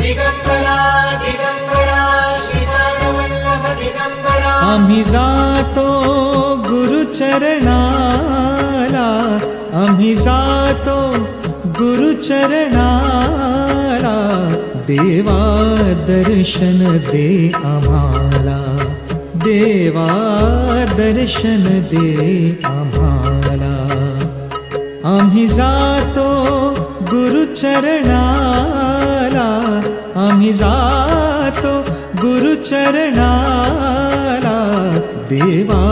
दिगंबरा दिगंबरा श्रीपादवल्लभ दिगंबरा आम्ही जातो गुरुचरणाला, आम्ही जातो गुरुचरणाला, देवा दर्शन दे आम्हाला, देवा दर्शन दे आम्हाला. आम्ही जातो गुरुचरणाला, आम्ही जातो गुरुचरणाला, देवा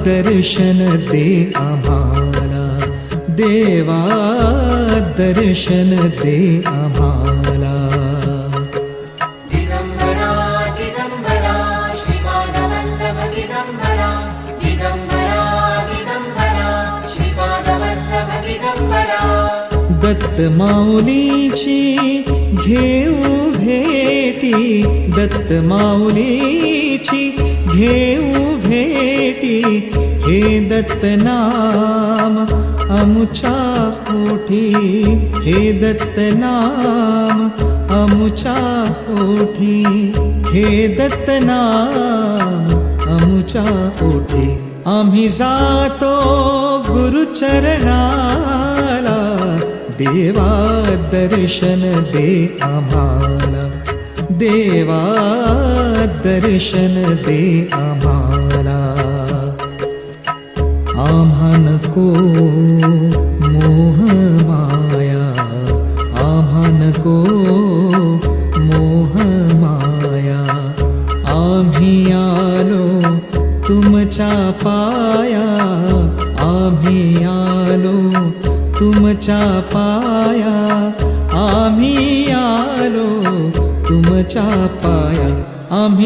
दर्शन दे आम्हाला, देवा दर्शन दे आम्हाला. दिगंबरा दिगंबरा श्रीपादवल्लभ दिगंबरा दिगंबरा दिगंबरा श्रीपादवल्लभ दिगंबरा. दत्त माऊलीची घेऊ भेटी, दत्त माऊलीची घेऊ भेटी, हे दत्त नाम अमुच्या पोटी, हे दत्त नाम अमुच्या पोटी, हे दत्त नाम अमुच्या पोटी. आम्ही जातो गुरुचरणाला, देवा दर्शन दे आम्हाला, देवा दर्शन दे आम्हाला. आम्हा नको मोह माया, आम्हा नको मोह माया, आम्ही आलो तुमच्या पाया, आम्ही आलो तुमच्या पाया, आम्ही आलो तुमच्या पाया. आम्ही